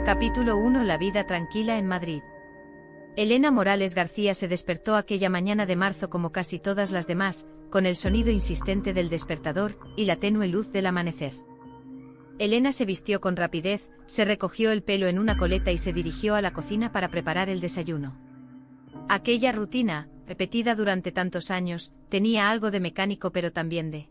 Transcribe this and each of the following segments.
Capítulo 1. La vida tranquila en Madrid. Elena Morales García se despertó aquella mañana de marzo como casi todas las demás, con el sonido insistente del despertador y la tenue luz del amanecer. Elena se vistió con rapidez, se recogió el pelo en una coleta y se dirigió a la cocina para preparar el desayuno. Aquella rutina, repetida durante tantos años, tenía algo de mecánico pero también de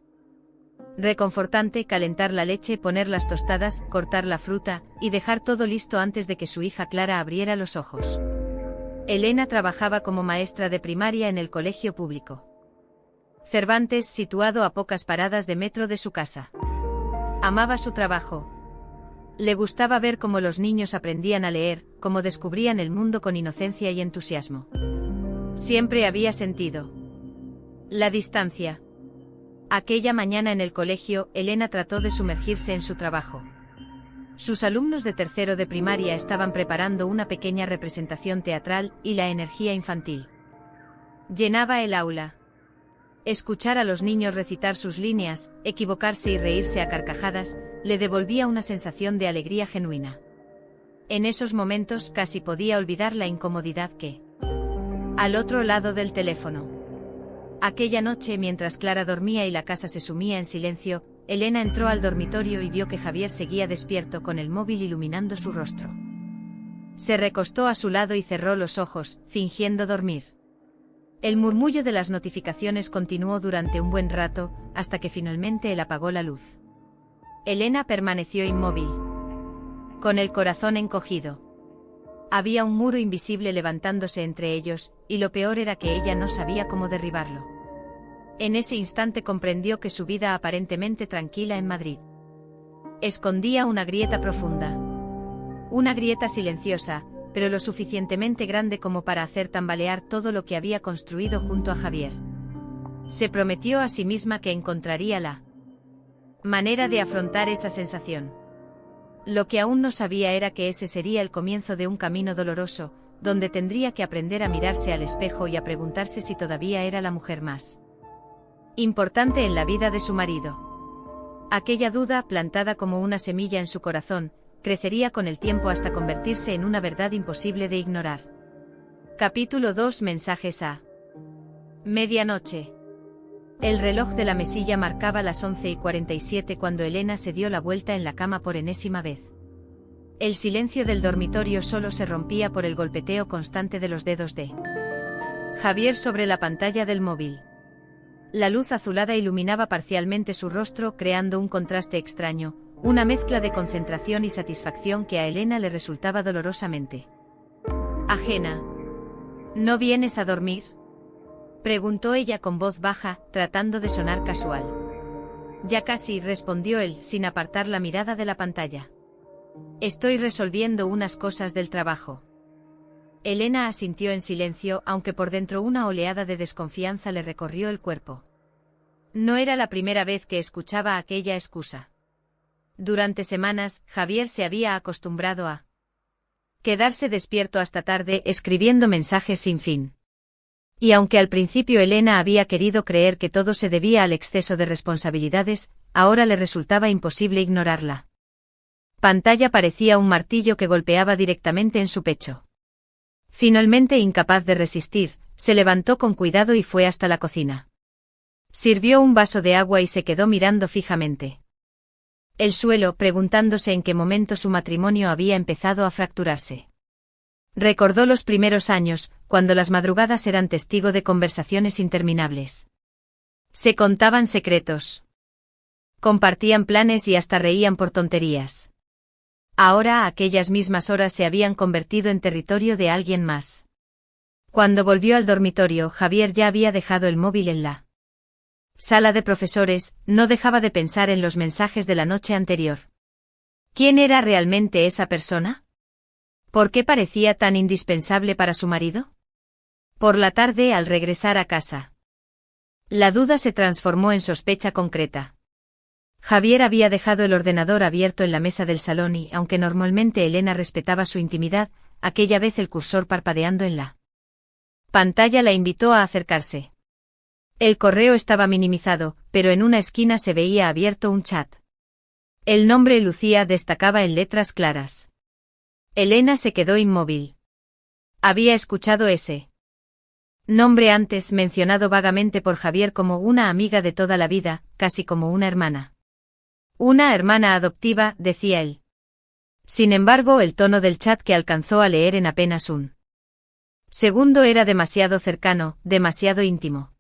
reconfortante: calentar la leche, poner las tostadas, cortar la fruta, y dejar todo listo antes de que su hija Clara abriera los ojos. Elena trabajaba como maestra de primaria en el colegio público Cervantes, situado a pocas paradas de metro de su casa. Amaba su trabajo. Le gustaba ver cómo los niños aprendían a leer, cómo descubrían el mundo con inocencia y entusiasmo. Siempre había sentido la distancia. Aquella mañana en el colegio, Elena trató de sumergirse en su trabajo. Sus alumnos de tercero de primaria estaban preparando una pequeña representación teatral y la energía infantil llenaba el aula. Escuchar a los niños recitar sus líneas, equivocarse y reírse a carcajadas, le devolvía una sensación de alegría genuina. En esos momentos casi podía olvidar la incomodidad que al otro lado del teléfono. Aquella noche, mientras Clara dormía y la casa se sumía en silencio, Elena entró al dormitorio y vio que Javier seguía despierto con el móvil iluminando su rostro. Se recostó a su lado y cerró los ojos, fingiendo dormir. El murmullo de las notificaciones continuó durante un buen rato, hasta que finalmente él apagó la luz. Elena permaneció inmóvil, con el corazón encogido. Había un muro invisible levantándose entre ellos, y lo peor era que ella no sabía cómo derribarlo. En ese instante comprendió que su vida aparentemente tranquila en Madrid escondía una grieta profunda. Una grieta silenciosa, pero lo suficientemente grande como para hacer tambalear todo lo que había construido junto a Javier. Se prometió a sí misma que encontraría la manera de afrontar esa sensación. Lo que aún no sabía era que ese sería el comienzo de un camino doloroso, donde tendría que aprender a mirarse al espejo y a preguntarse si todavía era la mujer más importante en la vida de su marido. Aquella duda, plantada como una semilla en su corazón, crecería con el tiempo hasta convertirse en una verdad imposible de ignorar. Capítulo 2. Mensajes a medianoche. El reloj de la mesilla marcaba las 11:47 cuando Elena se dio la vuelta en la cama por enésima vez. El silencio del dormitorio solo se rompía por el golpeteo constante de los dedos de Javier sobre la pantalla del móvil. La luz azulada iluminaba parcialmente su rostro, creando un contraste extraño, una mezcla de concentración y satisfacción que a Elena le resultaba dolorosamente ajena. ¿No vienes a dormir?, preguntó ella con voz baja, tratando de sonar casual. Ya casi, respondió él, sin apartar la mirada de la pantalla. Estoy resolviendo unas cosas del trabajo. Elena asintió en silencio, aunque por dentro una oleada de desconfianza le recorrió el cuerpo. No era la primera vez que escuchaba aquella excusa. Durante semanas, Javier se había acostumbrado a quedarse despierto hasta tarde, escribiendo mensajes sin fin. Y aunque al principio Elena había querido creer que todo se debía al exceso de responsabilidades, ahora le resultaba imposible ignorarla. Pantalla parecía un martillo que golpeaba directamente en su pecho. Finalmente, incapaz de resistir, se levantó con cuidado y fue hasta la cocina. Sirvió un vaso de agua y se quedó mirando fijamente el suelo, preguntándose en qué momento su matrimonio había empezado a fracturarse. Recordó los primeros años, cuando las madrugadas eran testigo de conversaciones interminables. Se contaban secretos, compartían planes y hasta reían por tonterías. Ahora aquellas mismas horas se habían convertido en territorio de alguien más. Cuando volvió al dormitorio, Javier ya había dejado el móvil en la sala de profesores. No dejaba de pensar en los mensajes de la noche anterior. ¿Quién era realmente esa persona? ¿Por qué parecía tan indispensable para su marido? Por la tarde, al regresar a casa, la duda se transformó en sospecha concreta. Javier había dejado el ordenador abierto en la mesa del salón y, aunque normalmente Elena respetaba su intimidad, aquella vez el cursor parpadeando en la pantalla la invitó a acercarse. El correo estaba minimizado, pero en una esquina se veía abierto un chat. El nombre Lucía destacaba en letras claras. Elena se quedó inmóvil. Había escuchado ese nombre antes, mencionado vagamente por Javier como una amiga de toda la vida, casi como una hermana. Una hermana adoptiva, decía él. Sin embargo, el tono del chat que alcanzó a leer en apenas un segundo era demasiado cercano, demasiado íntimo.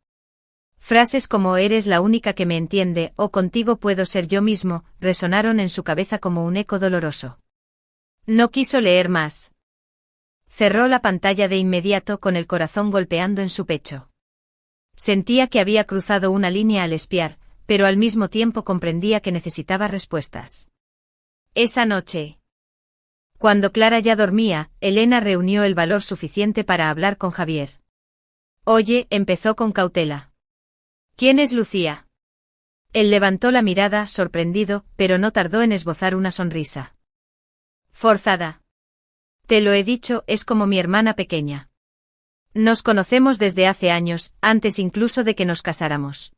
Frases como «eres la única que me entiende» o «contigo puedo ser yo mismo» resonaron en su cabeza como un eco doloroso. No quiso leer más. Cerró la pantalla de inmediato con el corazón golpeando en su pecho. Sentía que había cruzado una línea al espiar, pero al mismo tiempo comprendía que necesitaba respuestas. Esa noche, cuando Clara ya dormía, Elena reunió el valor suficiente para hablar con Javier. «Oye», empezó con cautela. «¿Quién es Lucía?» Él levantó la mirada, sorprendido, pero no tardó en esbozar una sonrisa forzada. «Te lo he dicho, es como mi hermana pequeña. Nos conocemos desde hace años, antes incluso de que nos casáramos.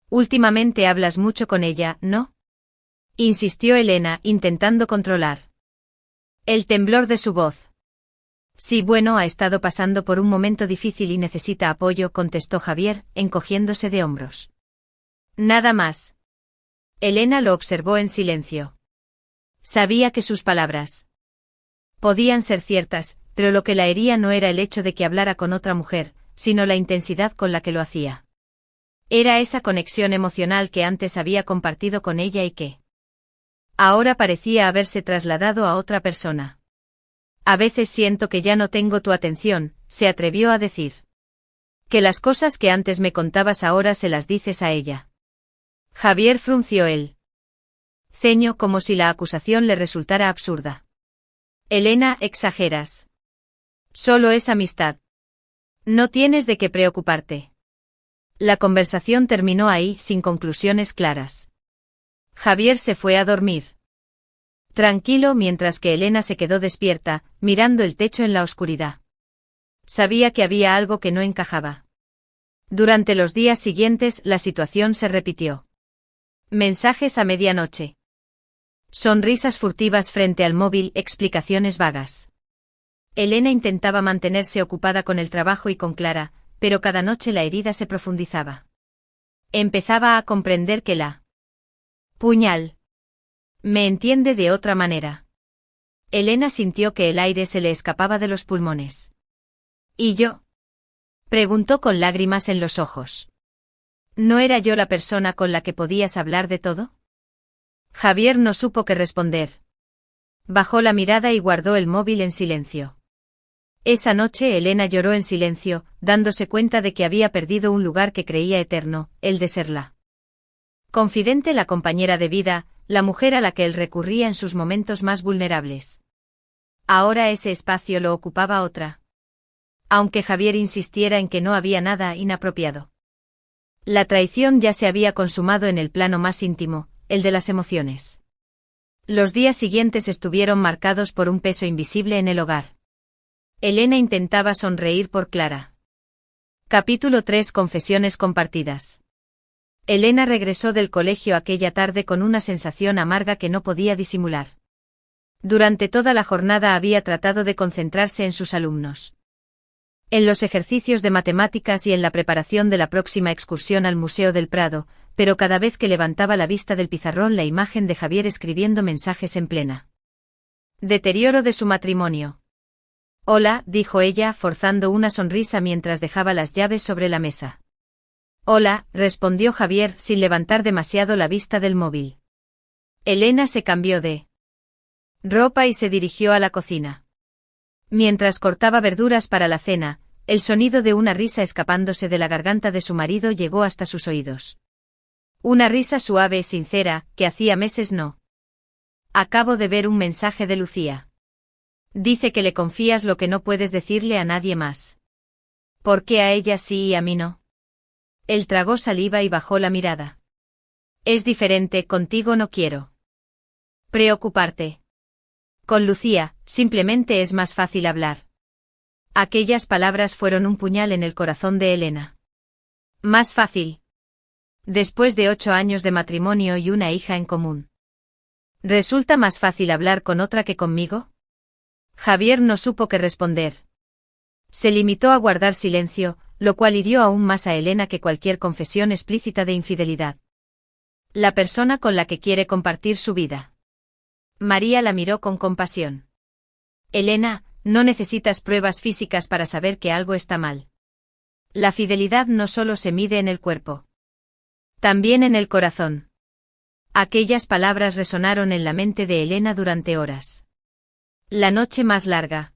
Últimamente hablas mucho con ella, ¿no?», insistió Elena, intentando controlar el temblor de su voz. «Sí, bueno, ha estado pasando por un momento difícil y necesita apoyo», contestó Javier, encogiéndose de hombros. «Nada más». Elena lo observó en silencio. Sabía que sus palabras podían ser ciertas, pero lo que la hería no era el hecho de que hablara con otra mujer, sino la intensidad con la que lo hacía. Era esa conexión emocional que antes había compartido con ella y que ahora parecía haberse trasladado a otra persona. «A veces siento que ya no tengo tu atención», se atrevió a decir. «Que las cosas que antes me contabas ahora se las dices a ella». Javier frunció el ceño como si la acusación le resultara absurda. «Elena, exageras. Solo es amistad. No tienes de qué preocuparte». La conversación terminó ahí, sin conclusiones claras. Javier se fue a dormir tranquilo mientras que Elena se quedó despierta, mirando el techo en la oscuridad. Sabía que había algo que no encajaba. Durante los días siguientes la situación se repitió. Mensajes a medianoche. Sonrisas furtivas frente al móvil, explicaciones vagas. Elena intentaba mantenerse ocupada con el trabajo y con Clara, pero cada noche la herida se profundizaba. Empezaba a comprender que la puñal me entiende de otra manera. Elena sintió que el aire se le escapaba de los pulmones. ¿Y yo?, preguntó con lágrimas en los ojos. ¿No era yo la persona con la que podías hablar de todo? Javier no supo qué responder. Bajó la mirada y guardó el móvil en silencio. Esa noche Elena lloró en silencio, dándose cuenta de que había perdido un lugar que creía eterno, el de ser la confidente, la compañera de vida, la mujer a la que él recurría en sus momentos más vulnerables. Ahora ese espacio lo ocupaba otra. Aunque Javier insistiera en que no había nada inapropiado. La traición ya se había consumado en el plano más íntimo, el de las emociones. Los días siguientes estuvieron marcados por un peso invisible en el hogar. Elena intentaba sonreír por Clara. Capítulo 3. Confesiones compartidas. Elena regresó del colegio aquella tarde con una sensación amarga que no podía disimular. Durante toda la jornada había tratado de concentrarse en sus alumnos, en los ejercicios de matemáticas y en la preparación de la próxima excursión al Museo del Prado, pero cada vez que levantaba la vista del pizarrón la imagen de Javier escribiendo mensajes en plena deterioro de su matrimonio. «Hola», dijo ella, forzando una sonrisa mientras dejaba las llaves sobre la mesa. «Hola», respondió Javier sin levantar demasiado la vista del móvil. Elena se cambió de ropa y se dirigió a la cocina. Mientras cortaba verduras para la cena, el sonido de una risa escapándose de la garganta de su marido llegó hasta sus oídos. Una risa suave y sincera, que hacía meses no. «Acabo de ver un mensaje de Lucía. Dice que le confías lo que no puedes decirle a nadie más. ¿Por qué a ella sí y a mí no?». Él tragó saliva y bajó la mirada. «Es diferente, contigo no quiero preocuparte. Con Lucía, simplemente es más fácil hablar». Aquellas palabras fueron un puñal en el corazón de Elena. «Más fácil. Después de 8 años de matrimonio y una hija en común. ¿Resulta más fácil hablar con otra que conmigo?». Javier no supo qué responder. Se limitó a guardar silencio, lo cual hirió aún más a Elena que cualquier confesión explícita de infidelidad. La persona con la que quiere compartir su vida. María la miró con compasión. Elena, no necesitas pruebas físicas para saber que algo está mal. La fidelidad no solo se mide en el cuerpo. También en el corazón. Aquellas palabras resonaron en la mente de Elena durante horas. La noche más larga.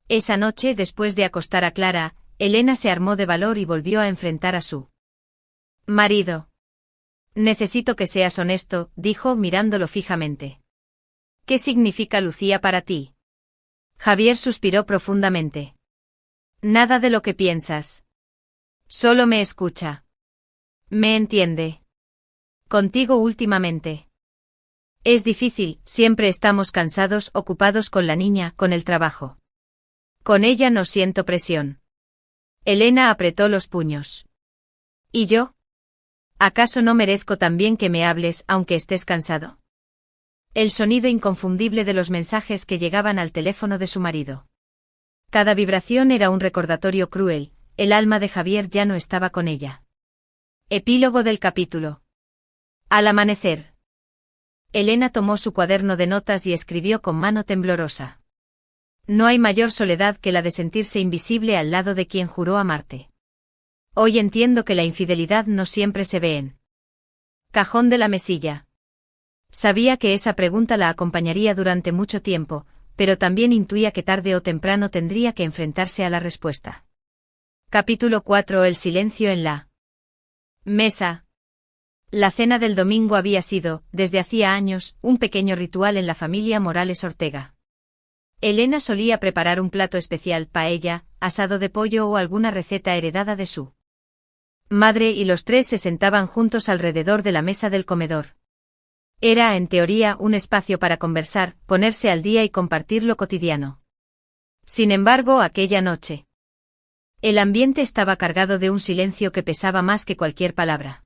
Esa noche, después de acostar a Clara, Elena se armó de valor y volvió a enfrentar a su marido. Necesito que seas honesto, dijo mirándolo fijamente. ¿Qué significa Lucía para ti? Javier suspiró profundamente. Nada de lo que piensas. Solo me escucha. Me entiende. Contigo últimamente. Es difícil, siempre estamos cansados, ocupados con la niña, con el trabajo. Con ella no siento presión. Elena apretó los puños. ¿Y yo? ¿Acaso no merezco también que me hables, aunque estés cansado? El sonido inconfundible de los mensajes que llegaban al teléfono de su marido. Cada vibración era un recordatorio cruel, el alma de Javier ya no estaba con ella. Epílogo del capítulo. Al amanecer. Elena tomó su cuaderno de notas y escribió con mano temblorosa. No hay mayor soledad que la de sentirse invisible al lado de quien juró amarte. Hoy entiendo que la infidelidad no siempre se ve en cajón de la mesilla. Sabía que esa pregunta la acompañaría durante mucho tiempo, pero también intuía que tarde o temprano tendría que enfrentarse a la respuesta. Capítulo 4. El silencio en la mesa. La cena del domingo había sido, desde hacía años, un pequeño ritual en la familia Morales Ortega. Elena solía preparar un plato especial, paella, asado de pollo o alguna receta heredada de su madre, y los tres se sentaban juntos alrededor de la mesa del comedor. Era, en teoría, un espacio para conversar, ponerse al día y compartir lo cotidiano. Sin embargo, aquella noche, el ambiente estaba cargado de un silencio que pesaba más que cualquier palabra.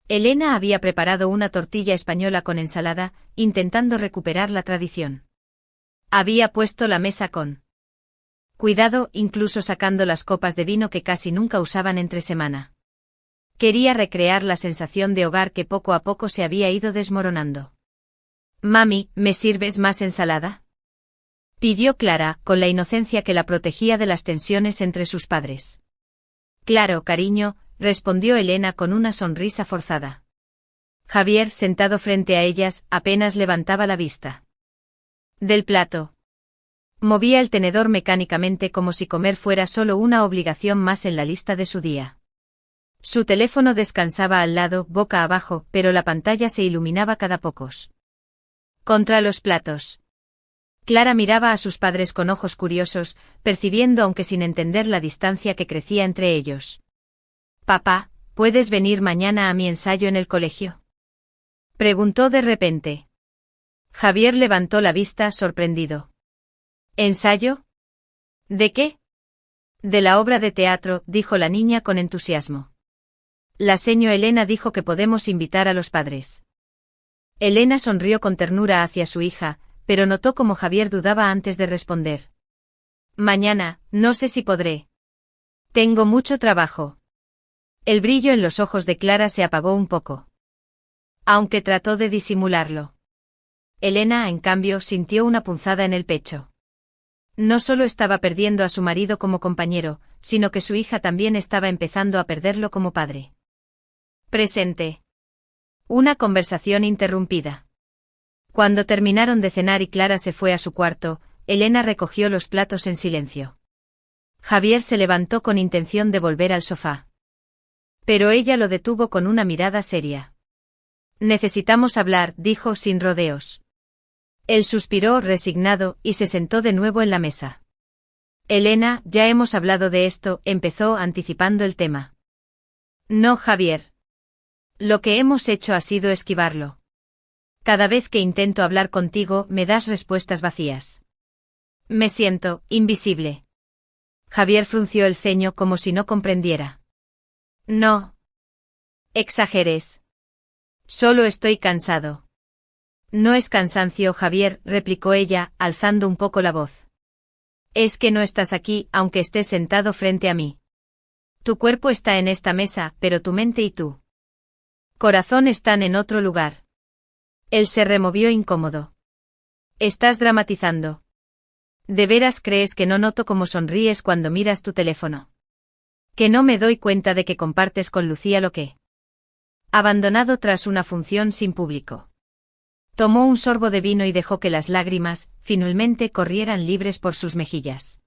Elena había preparado una tortilla española con ensalada, intentando recuperar la tradición. Había puesto la mesa con cuidado, incluso sacando las copas de vino que casi nunca usaban entre semana. Quería recrear la sensación de hogar que poco a poco se había ido desmoronando. «Mami, ¿me sirves más ensalada?», pidió Clara, con la inocencia que la protegía de las tensiones entre sus padres. «Claro, cariño», respondió Elena con una sonrisa forzada. Javier, sentado frente a ellas, apenas levantaba la vista del plato. Movía el tenedor mecánicamente como si comer fuera solo una obligación más en la lista de su día. Su teléfono descansaba al lado, boca abajo, pero la pantalla se iluminaba cada pocos contra los platos. Clara miraba a sus padres con ojos curiosos, percibiendo aunque sin entender la distancia que crecía entre ellos. «Papá, ¿puedes venir mañana a mi ensayo en el colegio?», preguntó de repente. Javier levantó la vista, sorprendido. «¿Ensayo? ¿De qué?». «De la obra de teatro», dijo la niña con entusiasmo. «La seño Elena dijo que podemos invitar a los padres». Elena sonrió con ternura hacia su hija, pero notó cómo Javier dudaba antes de responder. «Mañana, no sé si podré. Tengo mucho trabajo». El brillo en los ojos de Clara se apagó un poco. Aunque trató de disimularlo. Elena, en cambio, sintió una punzada en el pecho. No solo estaba perdiendo a su marido como compañero, sino que su hija también estaba empezando a perderlo como padre. Presente. Una conversación interrumpida. Cuando terminaron de cenar y Clara se fue a su cuarto, Elena recogió los platos en silencio. Javier se levantó con intención de volver al sofá. Pero ella lo detuvo con una mirada seria. «Necesitamos hablar», dijo sin rodeos. Él suspiró resignado y se sentó de nuevo en la mesa. «Elena, ya hemos hablado de esto», empezó anticipando el tema. «No, Javier. Lo que hemos hecho ha sido esquivarlo. Cada vez que intento hablar contigo me das respuestas vacías. Me siento invisible». Javier frunció el ceño como si no comprendiera. «No exageres. Solo estoy cansado». No es cansancio, Javier, replicó ella, alzando un poco la voz. Es que no estás aquí, aunque estés sentado frente a mí. Tu cuerpo está en esta mesa, pero tu mente y tu corazón están en otro lugar. Él se removió incómodo. Estás dramatizando. ¿De veras crees que no noto cómo sonríes cuando miras tu teléfono? Que no me doy cuenta de que compartes con Lucía lo que abandonado tras una función sin público. Tomó un sorbo de vino y dejó que las lágrimas, finalmente, corrieran libres por sus mejillas.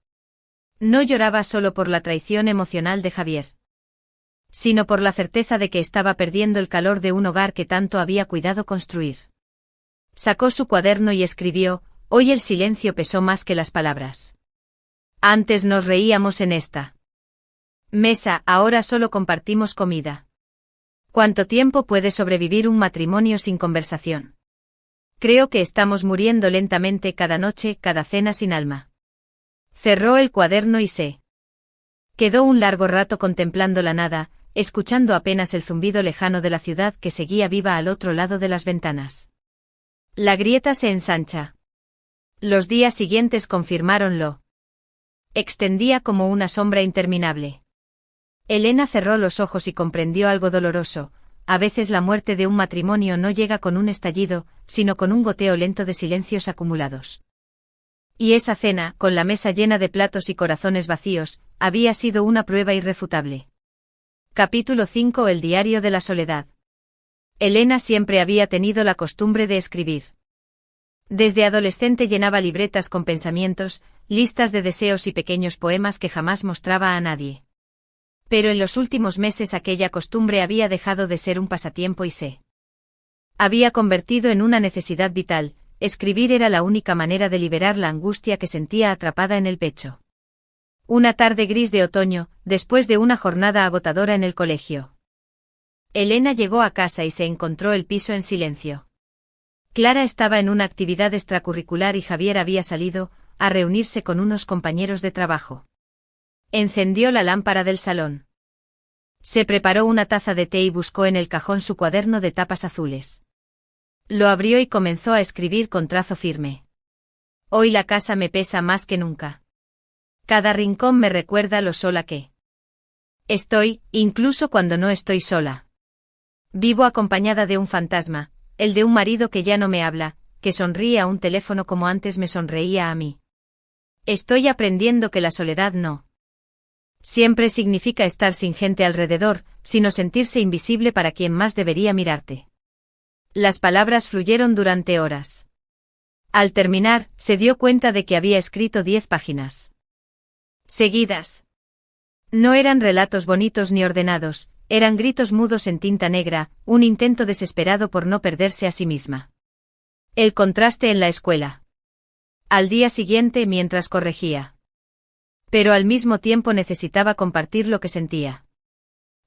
No lloraba solo por la traición emocional de Javier, sino por la certeza de que estaba perdiendo el calor de un hogar que tanto había cuidado construir. Sacó su cuaderno y escribió: hoy el silencio pesó más que las palabras. Antes nos reíamos en esta mesa, ahora solo compartimos comida. ¿Cuánto tiempo puede sobrevivir un matrimonio sin conversación? Creo que estamos muriendo lentamente cada noche, cada cena sin alma. Cerró el cuaderno y se quedó un largo rato contemplando la nada, escuchando apenas el zumbido lejano de la ciudad que seguía viva al otro lado de las ventanas. La grieta se ensancha. Los días siguientes confirmáronlo. Extendía como una sombra interminable. Elena cerró los ojos y comprendió algo doloroso. A veces la muerte de un matrimonio no llega con un estallido, sino con un goteo lento de silencios acumulados. Y esa cena, con la mesa llena de platos y corazones vacíos, había sido una prueba irrefutable. Capítulo 5. El diario de la soledad. Elena siempre había tenido la costumbre de escribir. Desde adolescente llenaba libretas con pensamientos, listas de deseos y pequeños poemas que jamás mostraba a nadie. Pero en los últimos meses aquella costumbre había dejado de ser un pasatiempo y se había convertido en una necesidad vital. Escribir era la única manera de liberar la angustia que sentía atrapada en el pecho. Una tarde gris de otoño, después de una jornada agotadora en el colegio, Elena llegó a casa y se encontró el piso en silencio. Clara estaba en una actividad extracurricular y Javier había salido a reunirse con unos compañeros de trabajo. Encendió la lámpara del salón. Se preparó una taza de té y buscó en el cajón su cuaderno de tapas azules. Lo abrió y comenzó a escribir con trazo firme. Hoy la casa me pesa más que nunca. Cada rincón me recuerda lo sola que estoy, incluso cuando no estoy sola. Vivo acompañada de un fantasma, el de un marido que ya no me habla, que sonríe a un teléfono como antes me sonreía a mí. Estoy aprendiendo que la soledad no siempre significa estar sin gente alrededor, sino sentirse invisible para quien más debería mirarte. Las palabras fluyeron durante horas. Al terminar, se dio cuenta de que había escrito 10 páginas seguidas. No eran relatos bonitos ni ordenados, eran gritos mudos en tinta negra, un intento desesperado por no perderse a sí misma. El contraste en la escuela. Al día siguiente mientras corregía. Pero al mismo tiempo necesitaba compartir lo que sentía.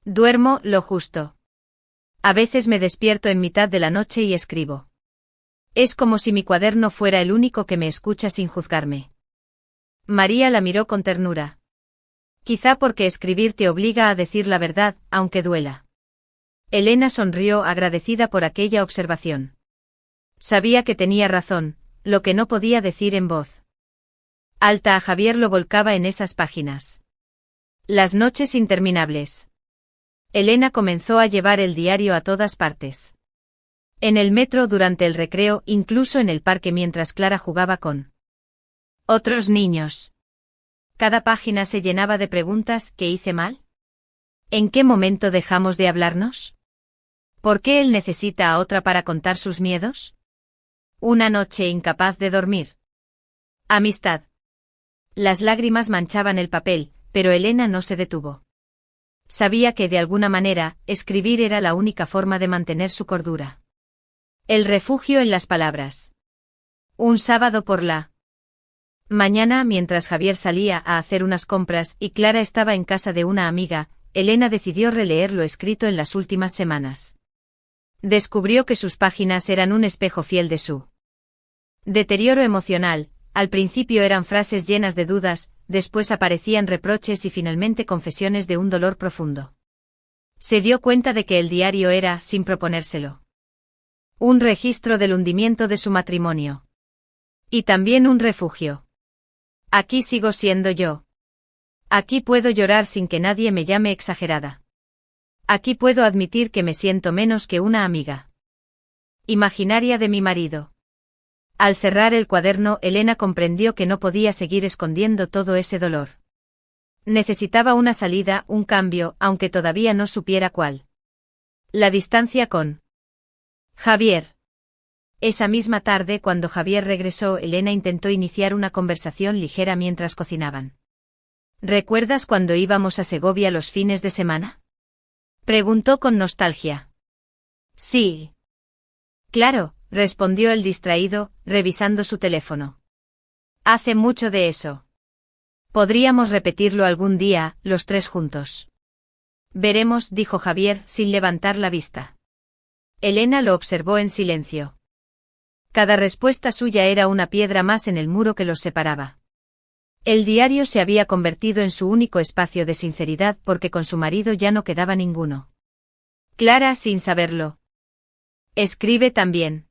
Duermo lo justo. A veces me despierto en mitad de la noche y escribo. Es como si mi cuaderno fuera el único que me escucha sin juzgarme. María la miró con ternura. Quizá porque escribir te obliga a decir la verdad, aunque duela. Elena sonrió agradecida por aquella observación. Sabía que tenía razón, lo que no podía decir en voz alta a Javier lo volcaba en esas páginas. Las noches interminables. Elena comenzó a llevar el diario a todas partes. En el metro durante el recreo, incluso en el parque mientras Clara jugaba con otros niños. Cada página se llenaba de preguntas: ¿qué hice mal? ¿En qué momento dejamos de hablarnos? ¿Por qué él necesita a otra para contar sus miedos? Una noche incapaz de dormir. Amistad. Las lágrimas manchaban el papel, pero Elena no se detuvo. Sabía que de alguna manera, escribir era la única forma de mantener su cordura. El refugio en las palabras. Un sábado por la mañana, mientras Javier salía a hacer unas compras y Clara estaba en casa de una amiga, Elena decidió releer lo escrito en las últimas semanas. Descubrió que sus páginas eran un espejo fiel de su deterioro emocional. Al principio eran frases llenas de dudas, después aparecían reproches y finalmente confesiones de un dolor profundo. Se dio cuenta de que el diario era, sin proponérselo, Un registro del hundimiento de su matrimonio. Y también un refugio. Aquí sigo siendo yo. Aquí puedo llorar sin que nadie me llame exagerada. Aquí puedo admitir que me siento menos que una amiga imaginaria de mi marido. Al cerrar el cuaderno, Elena comprendió que no podía seguir escondiendo todo ese dolor. Necesitaba una salida, un cambio, aunque todavía no supiera cuál. La distancia con Javier. Esa misma tarde, cuando Javier regresó, Elena intentó iniciar una conversación ligera mientras cocinaban. ¿Recuerdas cuando íbamos a Segovia los fines de semana? Preguntó con nostalgia. Sí. Claro, respondió el distraído, revisando su teléfono. Hace mucho de eso. Podríamos repetirlo algún día, los tres juntos. Veremos, dijo Javier, sin levantar la vista. Elena lo observó en silencio. Cada respuesta suya era una piedra más en el muro que los separaba. El diario se había convertido en su único espacio de sinceridad porque con su marido ya no quedaba ninguno. Clara, sin saberlo. Escribe también.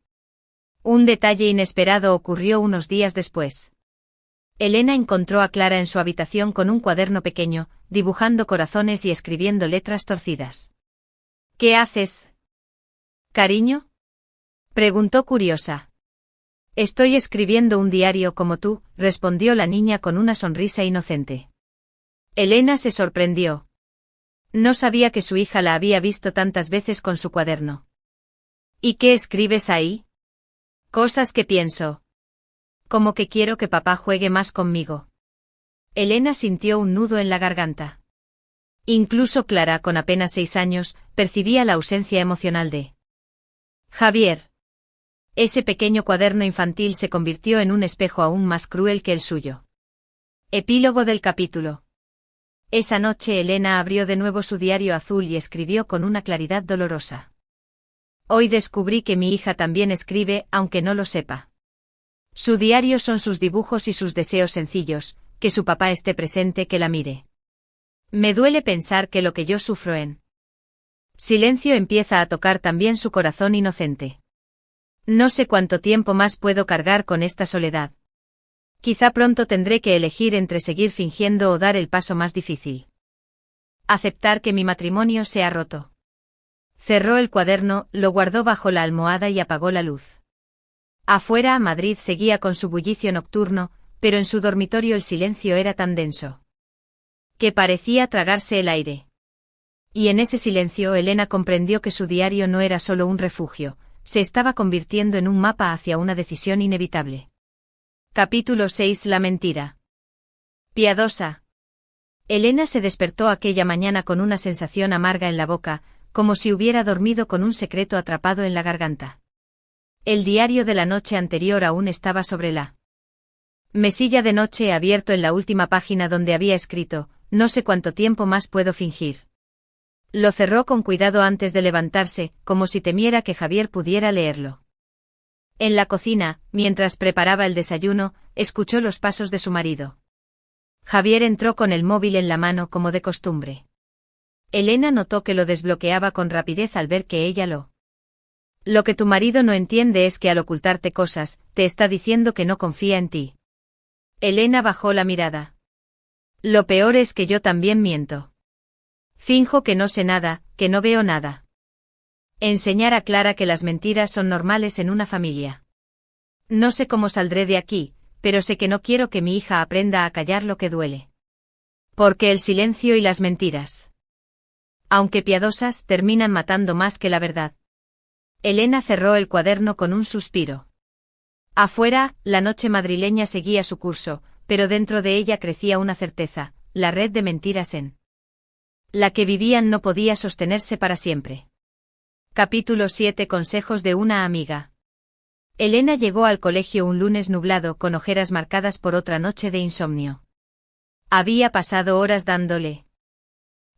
Un detalle inesperado ocurrió unos días después. Elena encontró a Clara en su habitación con un cuaderno pequeño, dibujando corazones y escribiendo letras torcidas. ¿Qué haces, cariño? Preguntó curiosa. Estoy escribiendo un diario como tú, respondió la niña con una sonrisa inocente. Elena se sorprendió. No sabía que su hija la había visto tantas veces con su cuaderno. ¿Y qué escribes ahí? Cosas que pienso. Como que quiero que papá juegue más conmigo. Elena sintió un nudo en la garganta. Incluso Clara, con apenas 6 años, percibía la ausencia emocional de Javier. Ese pequeño cuaderno infantil se convirtió en un espejo aún más cruel que el suyo. Epílogo del capítulo. Esa noche Elena abrió de nuevo su diario azul y escribió con una claridad dolorosa. Hoy descubrí que mi hija también escribe, aunque no lo sepa. Su diario son sus dibujos y sus deseos sencillos, que su papá esté presente, que la mire. Me duele pensar que lo que yo sufro en silencio empieza a tocar también su corazón inocente. No sé cuánto tiempo más puedo cargar con esta soledad. Quizá pronto tendré que elegir entre seguir fingiendo o dar el paso más difícil. Aceptar que mi matrimonio se ha roto. Cerró el cuaderno, lo guardó bajo la almohada y apagó la luz. Afuera, Madrid seguía con su bullicio nocturno, pero en su dormitorio el silencio era tan denso que parecía tragarse el aire. Y en ese silencio Elena comprendió que su diario no era solo un refugio, se estaba convirtiendo en un mapa hacia una decisión inevitable. Capítulo 6. La mentira. Piadosa. Elena se despertó aquella mañana con una sensación amarga en la boca, como si hubiera dormido con un secreto atrapado en la garganta. El diario de la noche anterior aún estaba sobre la mesilla de noche, abierto en la última página donde había escrito: no sé cuánto tiempo más puedo fingir. Lo cerró con cuidado antes de levantarse, como si temiera que Javier pudiera leerlo. En la cocina, mientras preparaba el desayuno, escuchó los pasos de su marido. Javier entró con el móvil en la mano como de costumbre. Elena notó que lo desbloqueaba con rapidez al ver que ella Lo que tu marido no entiende es que al ocultarte cosas, te está diciendo que no confía en ti. Elena bajó la mirada. Lo peor es que yo también miento. Finjo que no sé nada, que no veo nada. Enseñar a Clara que las mentiras son normales en una familia. No sé cómo saldré de aquí, pero sé que no quiero que mi hija aprenda a callar lo que duele. Porque el silencio y las mentiras, aunque piadosas, terminan matando más que la verdad. Elena cerró el cuaderno con un suspiro. Afuera, la noche madrileña seguía su curso, pero dentro de ella crecía una certeza: la red de mentiras en la que vivían no podía sostenerse para siempre. Capítulo 7. Consejos de una amiga. Elena llegó al colegio un lunes nublado con ojeras marcadas por otra noche de insomnio. Había pasado horas dándole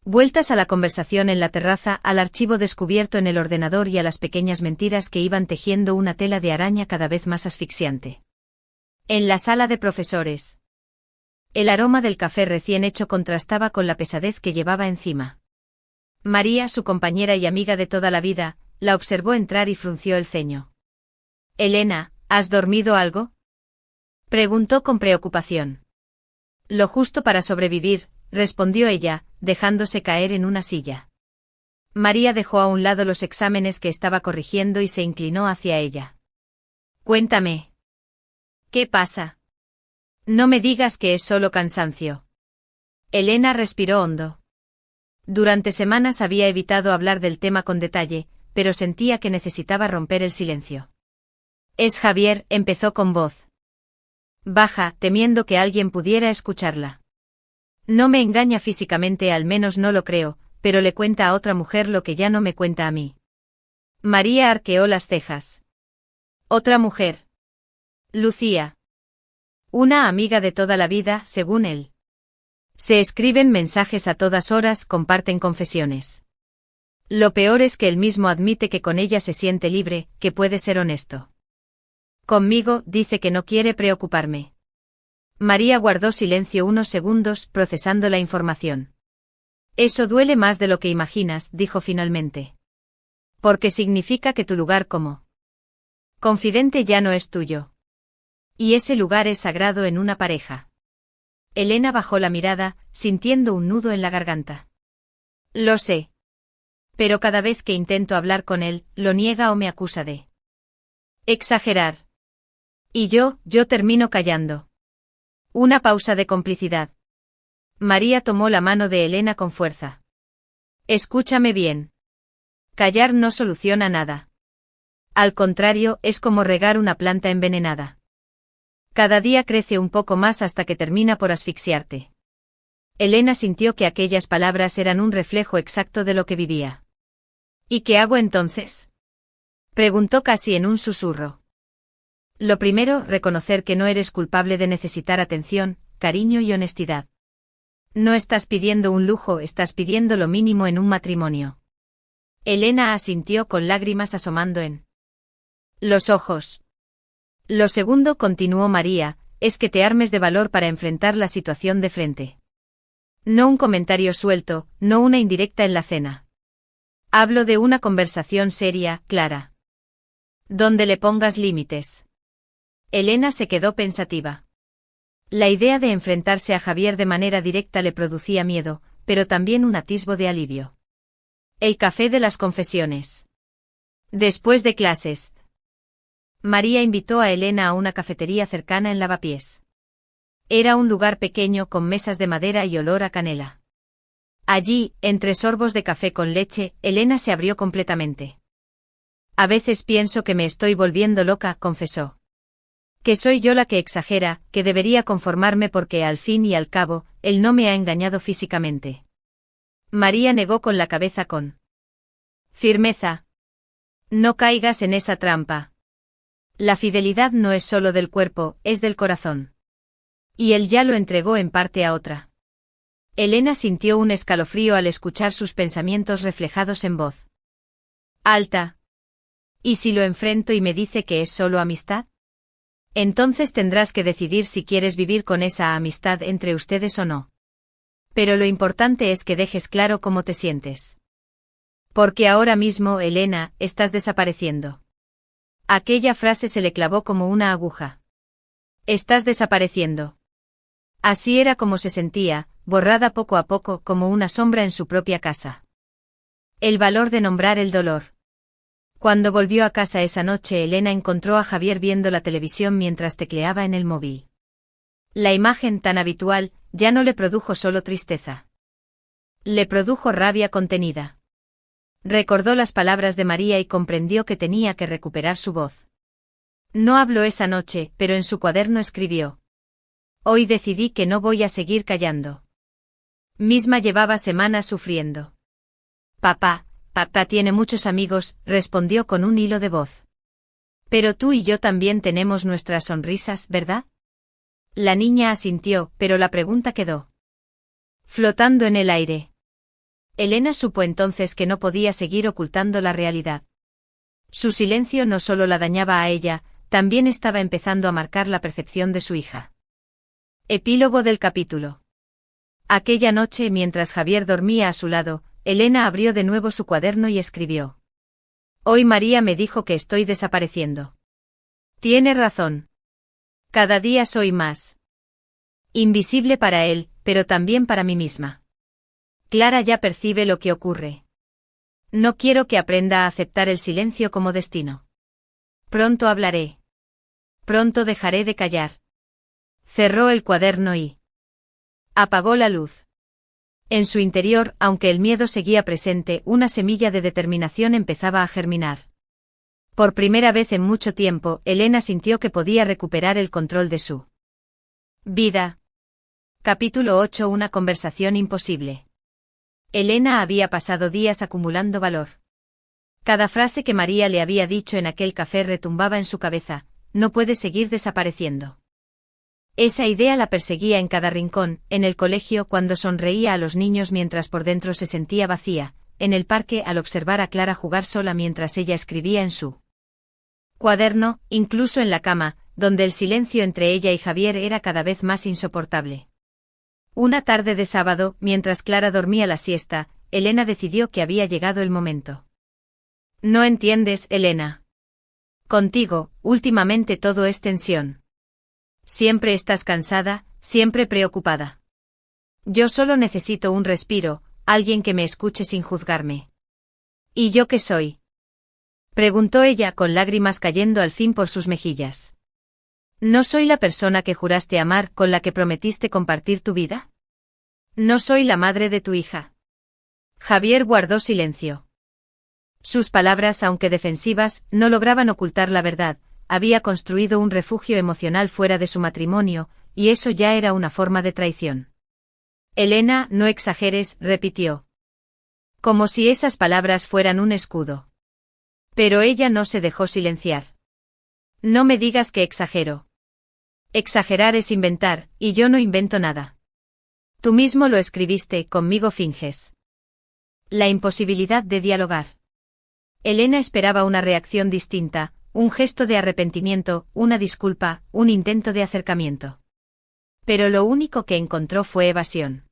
vueltas a la conversación en la terraza, al archivo descubierto en el ordenador y a las pequeñas mentiras que iban tejiendo una tela de araña cada vez más asfixiante. En la sala de profesores, el aroma del café recién hecho contrastaba con la pesadez que llevaba encima. María, su compañera y amiga de toda la vida, la observó entrar y frunció el ceño. «Elena, ¿has dormido algo?», preguntó con preocupación. «Lo justo para sobrevivir», respondió ella, dejándose caer en una silla. María dejó a un lado los exámenes que estaba corrigiendo y se inclinó hacia ella. «Cuéntame. ¿Qué pasa? No me digas que es solo cansancio». Elena respiró hondo. Durante semanas había evitado hablar del tema con detalle, pero sentía que necesitaba romper el silencio. «Es Javier», empezó con voz baja, temiendo que alguien pudiera escucharla. «No me engaña físicamente, al menos no lo creo, pero le cuenta a otra mujer lo que ya no me cuenta a mí». María arqueó las cejas. «¿Otra mujer?». «Lucía. Una amiga de toda la vida, según él. Se escriben mensajes a todas horas, comparten confesiones. Lo peor es que él mismo admite que con ella se siente libre, que puede ser honesto. Conmigo, dice que no quiere preocuparme». María guardó silencio unos segundos, procesando la información. «Eso duele más de lo que imaginas», dijo finalmente. «Porque significa que tu lugar como confidente ya no es tuyo. Y ese lugar es sagrado en una pareja». Elena bajó la mirada, sintiendo un nudo en la garganta. «Lo sé. Pero cada vez que intento hablar con él, lo niega o me acusa de exagerar. Y yo termino callando». Una pausa de complicidad. María tomó la mano de Elena con fuerza. «Escúchame bien. Callar no soluciona nada. Al contrario, es como regar una planta envenenada. Cada día crece un poco más hasta que termina por asfixiarte». Elena sintió que aquellas palabras eran un reflejo exacto de lo que vivía. «¿Y qué hago entonces?», preguntó casi en un susurro. «Lo primero, reconocer que no eres culpable de necesitar atención, cariño y honestidad. No estás pidiendo un lujo, estás pidiendo lo mínimo en un matrimonio». Elena asintió con lágrimas asomando en los ojos. «Lo segundo», continuó María, «es que te armes de valor para enfrentar la situación de frente. No un comentario suelto, no una indirecta en la cena. Hablo de una conversación seria, clara. Donde le pongas límites». Elena se quedó pensativa. La idea de enfrentarse a Javier de manera directa le producía miedo, pero también un atisbo de alivio. El café de las confesiones. Después de clases, María invitó a Elena a una cafetería cercana en Lavapiés. Era un lugar pequeño con mesas de madera y olor a canela. Allí, entre sorbos de café con leche, Elena se abrió completamente. «A veces pienso que me estoy volviendo loca», confesó. «Que soy yo la que exagera, que debería conformarme porque al fin y al cabo, él no me ha engañado físicamente». María negó con la cabeza con firmeza. «No caigas en esa trampa. La fidelidad no es solo del cuerpo, es del corazón. Y él ya lo entregó en parte a otra». Elena sintió un escalofrío al escuchar sus pensamientos reflejados en voz alta. «¿Y si lo enfrento y me dice que es solo amistad? Entonces tendrás que decidir si quieres vivir con esa amistad entre ustedes o no. Pero lo importante es que dejes claro cómo te sientes. Porque ahora mismo, Elena, estás desapareciendo». Aquella frase se le clavó como una aguja. «Estás desapareciendo». Así era como se sentía, borrada poco a poco como una sombra en su propia casa. El valor de nombrar el dolor. Cuando volvió a casa esa noche, Elena encontró a Javier viendo la televisión mientras tecleaba en el móvil. La imagen tan habitual ya no le produjo solo tristeza. Le produjo rabia contenida. Recordó las palabras de María y comprendió que tenía que recuperar su voz. No habló esa noche, pero en su cuaderno escribió: «Hoy decidí que no voy a seguir callando». Misma llevaba semanas sufriendo. Papá tiene muchos amigos», respondió con un hilo de voz. «Pero tú y yo también tenemos nuestras sonrisas, ¿verdad?». La niña asintió, pero la pregunta quedó flotando en el aire. Elena supo entonces que no podía seguir ocultando la realidad. Su silencio no solo la dañaba a ella, también estaba empezando a marcar la percepción de su hija. Epílogo del capítulo. Aquella noche, mientras Javier dormía a su lado, Elena abrió de nuevo su cuaderno y escribió: Hoy María me dijo que estoy desapareciendo. Tiene razón. Cada día soy más invisible para él, pero también para mí misma. Clara ya percibe lo que ocurre. No quiero que aprenda a aceptar el silencio como destino. Pronto hablaré. Pronto dejaré de callar. Cerró el cuaderno y apagó la luz. En su interior, aunque el miedo seguía presente, una semilla de determinación empezaba a germinar. Por primera vez en mucho tiempo, Elena sintió que podía recuperar el control de su vida. Capítulo 8. Una conversación imposible. Elena había pasado días acumulando valor. Cada frase que María le había dicho en aquel café retumbaba en su cabeza: no puede seguir desapareciendo. Esa idea la perseguía en cada rincón, en el colegio cuando sonreía a los niños mientras por dentro se sentía vacía, en el parque al observar a Clara jugar sola mientras ella escribía en su cuaderno, incluso en la cama, donde el silencio entre ella y Javier era cada vez más insoportable. Una tarde de sábado, mientras Clara dormía la siesta, Elena decidió que había llegado el momento. No entiendes, Elena. Contigo, últimamente todo es tensión. Siempre estás cansada, siempre preocupada. Yo solo necesito un respiro, alguien que me escuche sin juzgarme. ¿Y yo qué soy? Preguntó ella con lágrimas cayendo al fin por sus mejillas. ¿No soy la persona que juraste amar, con la que prometiste compartir tu vida? ¿No soy la madre de tu hija? Javier guardó silencio. Sus palabras, aunque defensivas, no lograban ocultar la verdad. Había construido un refugio emocional fuera de su matrimonio, y eso ya era una forma de traición. Elena, no exageres, repitió. Como si esas palabras fueran un escudo. Pero ella no se dejó silenciar. No me digas que exagero. Exagerar es inventar, y yo no invento nada. Tú mismo lo escribiste, conmigo finges. La imposibilidad de dialogar. Elena esperaba una reacción distinta, un gesto de arrepentimiento, una disculpa, un intento de acercamiento. Pero lo único que encontró fue evasión.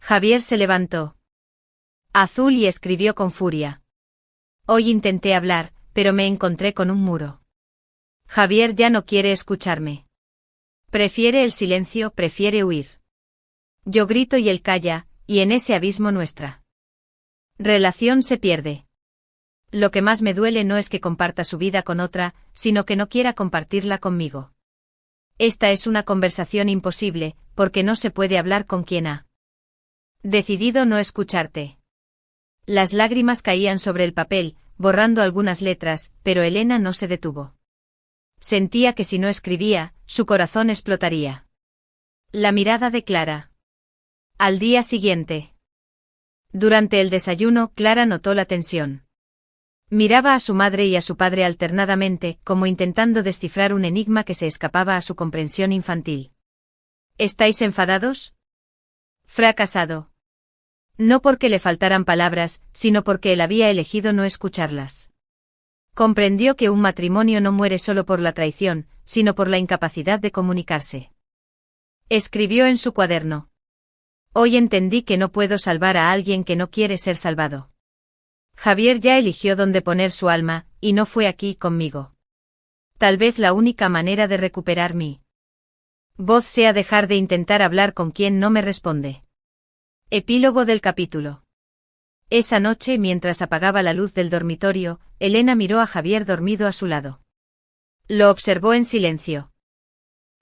Javier se levantó azul y escribió con furia. Hoy intenté hablar, pero me encontré con un muro. Javier ya no quiere escucharme. Prefiere el silencio, prefiere huir. Yo grito y él calla, y en ese abismo nuestra relación se pierde. Lo que más me duele no es que comparta su vida con otra, sino que no quiera compartirla conmigo. Esta es una conversación imposible, porque no se puede hablar con quien ha decidido no escucharte. Las lágrimas caían sobre el papel, borrando algunas letras, pero Elena no se detuvo. Sentía que si no escribía, su corazón explotaría. La mirada de Clara. Al día siguiente. Durante el desayuno, Clara notó la tensión. Miraba a su madre y a su padre alternadamente, como intentando descifrar un enigma que se escapaba a su comprensión infantil. ¿Estáis enfadados? Fracasado. No porque le faltaran palabras, sino porque él había elegido no escucharlas. Comprendió que un matrimonio no muere solo por la traición, sino por la incapacidad de comunicarse. Escribió en su cuaderno. Hoy entendí que no puedo salvar a alguien que no quiere ser salvado. Javier ya eligió dónde poner su alma, y no fue aquí conmigo. Tal vez la única manera de recuperar mi voz sea dejar de intentar hablar con quien no me responde. Epílogo del capítulo. Esa noche, mientras apagaba la luz del dormitorio, Elena miró a Javier dormido a su lado. Lo observó en silencio.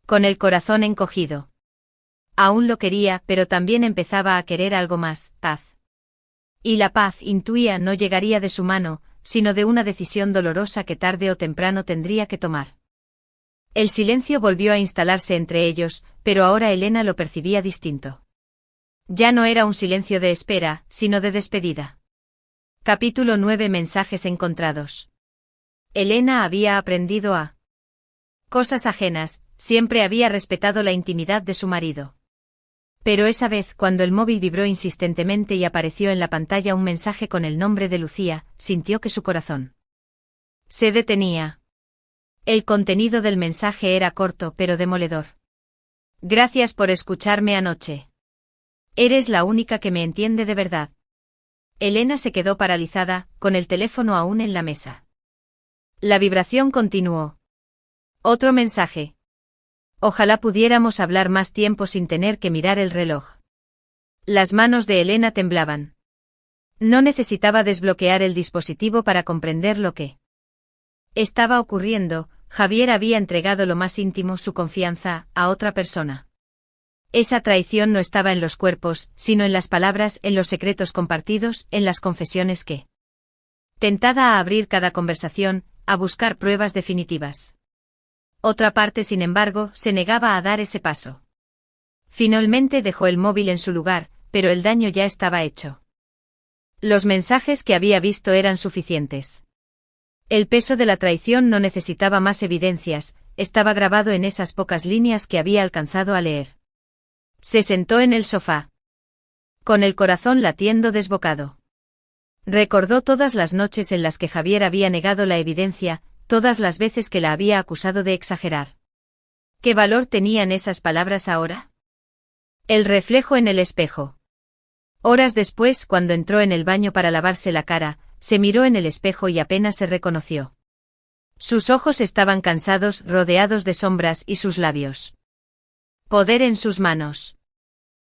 Con el corazón encogido. Aún lo quería, pero también empezaba a querer algo más, paz. Y la paz, intuía, no llegaría de su mano, sino de una decisión dolorosa que tarde o temprano tendría que tomar. El silencio volvió a instalarse entre ellos, pero ahora Elena lo percibía distinto. Ya no era un silencio de espera, sino de despedida. Capítulo 9. Mensajes encontrados. Elena había aprendido a cosas ajenas, siempre había respetado la intimidad de su marido. Pero esa vez, cuando el móvil vibró insistentemente y apareció en la pantalla un mensaje con el nombre de Lucía, sintió que su corazón se detenía. El contenido del mensaje era corto pero demoledor. Gracias por escucharme anoche. Eres la única que me entiende de verdad. Elena se quedó paralizada, con el teléfono aún en la mesa. La vibración continuó. Otro mensaje. Ojalá pudiéramos hablar más tiempo sin tener que mirar el reloj. Las manos de Elena temblaban. No necesitaba desbloquear el dispositivo para comprender lo que estaba ocurriendo. Javier había entregado lo más íntimo, su confianza, a otra persona. Esa traición no estaba en los cuerpos, sino en las palabras, en los secretos compartidos, en las confesiones que... Tentada a abrir cada conversación, a buscar pruebas definitivas. Otra parte, sin embargo, se negaba a dar ese paso. Finalmente dejó el móvil en su lugar, pero el daño ya estaba hecho. Los mensajes que había visto eran suficientes. El peso de la traición no necesitaba más evidencias, estaba grabado en esas pocas líneas que había alcanzado a leer. Se sentó en el sofá. Con el corazón latiendo desbocado. Recordó todas las noches en las que Javier había negado la evidencia, todas las veces que la había acusado de exagerar. ¿Qué valor tenían esas palabras ahora? El reflejo en el espejo. Horas después, cuando entró en el baño para lavarse la cara, se miró en el espejo y apenas se reconoció. Sus ojos estaban cansados, rodeados de sombras, y sus labios. Poder en sus manos.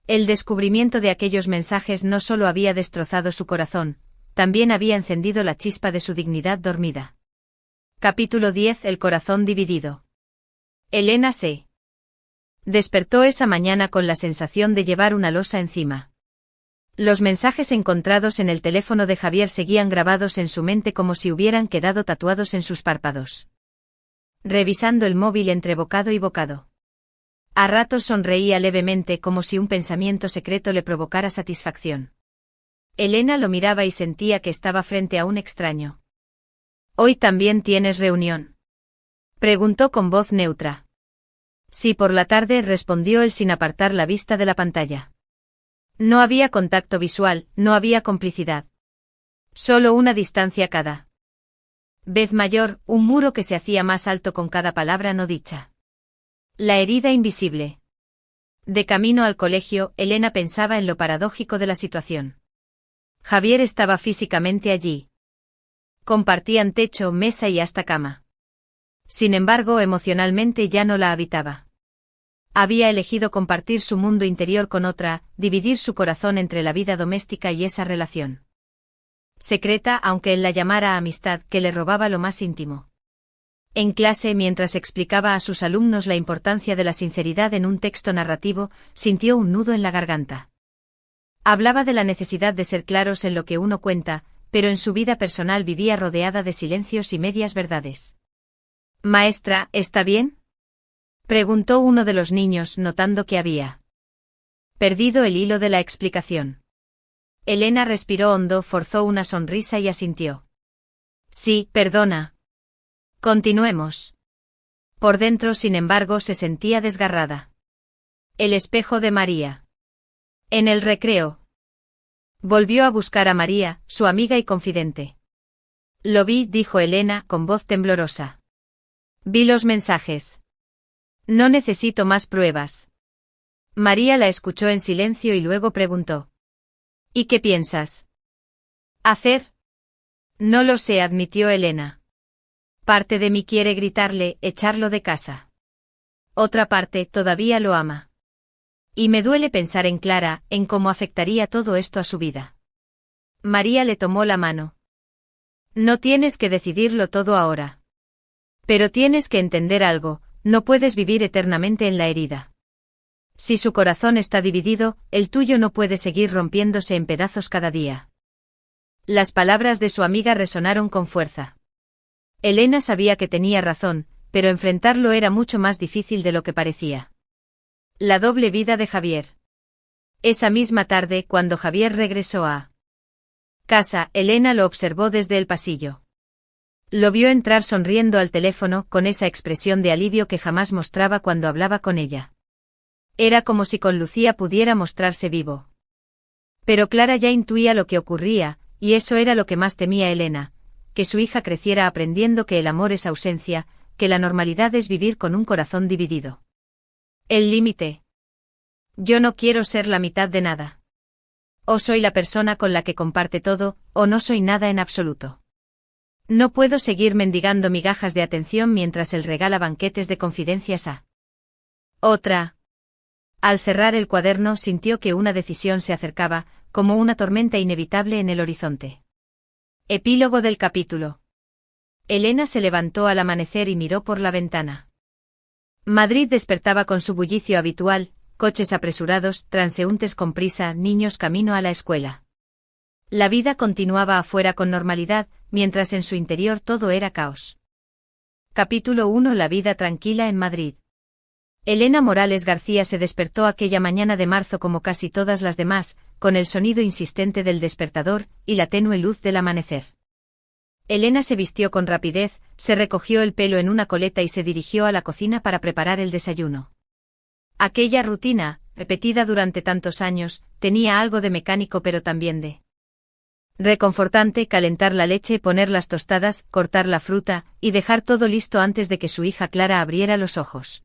El descubrimiento de aquellos mensajes no solo había destrozado su corazón, también había encendido la chispa de su dignidad dormida. Capítulo 10. El corazón dividido. Elena se despertó esa mañana con la sensación de llevar una losa encima. Los mensajes encontrados en el teléfono de Javier seguían grabados en su mente como si hubieran quedado tatuados en sus párpados. Revisando el móvil entre bocado y bocado. A ratos sonreía levemente como si un pensamiento secreto le provocara satisfacción. Elena lo miraba y sentía que estaba frente a un extraño. ¿Hoy también tienes reunión?, preguntó con voz neutra. Sí, por la tarde, respondió él sin apartar la vista de la pantalla. No había contacto visual, no había complicidad. Solo una distancia cada vez mayor, un muro que se hacía más alto con cada palabra no dicha. La herida invisible. De camino al colegio, Elena pensaba en lo paradójico de la situación. Javier estaba físicamente allí. Compartían techo, mesa y hasta cama. Sin embargo, emocionalmente ya no la habitaba. Había elegido compartir su mundo interior con otra, dividir su corazón entre la vida doméstica y esa relación secreta, aunque él la llamara amistad, que le robaba lo más íntimo. En clase, mientras explicaba a sus alumnos la importancia de la sinceridad en un texto narrativo, sintió un nudo en la garganta. Hablaba de la necesidad de ser claros en lo que uno cuenta, pero en su vida personal vivía rodeada de silencios y medias verdades. «Maestra, ¿está bien?», preguntó uno de los niños, notando que había perdido el hilo de la explicación. Elena respiró hondo, forzó una sonrisa y asintió. «Sí, perdona. Continuemos». Por dentro, sin embargo, se sentía desgarrada. El espejo de María. En el recreo. Volvió a buscar a María, su amiga y confidente. «Lo vi», dijo Elena, con voz temblorosa. «Vi los mensajes. No necesito más pruebas». María la escuchó en silencio y luego preguntó. «¿Y qué piensas hacer?». «No lo sé», admitió Elena. «Parte de mí quiere gritarle, echarlo de casa. Otra parte todavía lo ama. Y me duele pensar en Clara, en cómo afectaría todo esto a su vida». María le tomó la mano. «No tienes que decidirlo todo ahora. Pero tienes que entender algo, no puedes vivir eternamente en la herida. Si su corazón está dividido, el tuyo no puede seguir rompiéndose en pedazos cada día». Las palabras de su amiga resonaron con fuerza. Elena sabía que tenía razón, pero enfrentarlo era mucho más difícil de lo que parecía. La doble vida de Javier. Esa misma tarde, cuando Javier regresó a casa, Elena lo observó desde el pasillo. Lo vio entrar sonriendo al teléfono, con esa expresión de alivio que jamás mostraba cuando hablaba con ella. Era como si con Lucía pudiera mostrarse vivo. Pero Clara ya intuía lo que ocurría, y eso era lo que más temía Elena, que su hija creciera aprendiendo que el amor es ausencia, que la normalidad es vivir con un corazón dividido. El límite. «Yo no quiero ser la mitad de nada. O soy la persona con la que comparte todo, o no soy nada en absoluto. No puedo seguir mendigando migajas de atención mientras él regala banquetes de confidencias a otra. Al cerrar el cuaderno sintió que una decisión se acercaba, como una tormenta inevitable en el horizonte. Epílogo del capítulo. Elena se levantó al amanecer y miró por la ventana. Madrid despertaba con su bullicio habitual, coches apresurados, transeúntes con prisa, niños camino a la escuela. La vida continuaba afuera con normalidad, mientras en su interior todo era caos. Capítulo 1. La vida tranquila en Madrid. Elena Morales García se despertó aquella mañana de marzo como casi todas las demás, con el sonido insistente del despertador y la tenue luz del amanecer. Elena se vistió con rapidez, se recogió el pelo en una coleta y se dirigió a la cocina para preparar el desayuno. Aquella rutina, repetida durante tantos años, tenía algo de mecánico pero también de reconfortante: calentar la leche, poner las tostadas, cortar la fruta, y dejar todo listo antes de que su hija Clara abriera los ojos.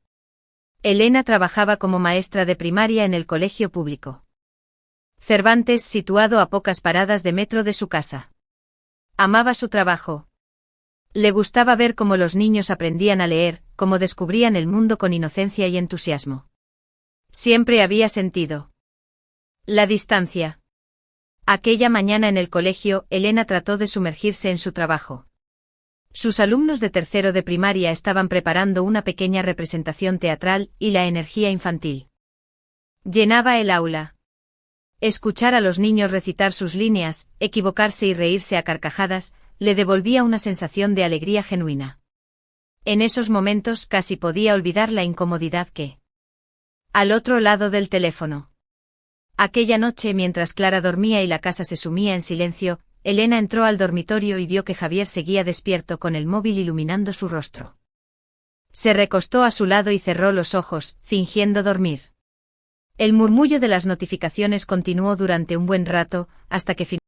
Elena trabajaba como maestra de primaria en el colegio público Cervantes, situado a pocas paradas de metro de su casa. Amaba su trabajo. Le gustaba ver cómo los niños aprendían a leer, cómo descubrían el mundo con inocencia y entusiasmo. Siempre había sentido la distancia. Aquella mañana en el colegio, Elena trató de sumergirse en su trabajo. Sus alumnos de tercero de primaria estaban preparando una pequeña representación teatral, y la energía infantil llenaba el aula. Escuchar a los niños recitar sus líneas, equivocarse y reírse a carcajadas, le devolvía una sensación de alegría genuina. En esos momentos casi podía olvidar la incomodidad que al otro lado del teléfono. Aquella noche, mientras Clara dormía y la casa se sumía en silencio, Elena entró al dormitorio y vio que Javier seguía despierto con el móvil iluminando su rostro. Se recostó a su lado y cerró los ojos, fingiendo dormir. El murmullo de las notificaciones continuó durante un buen rato, hasta que finalmente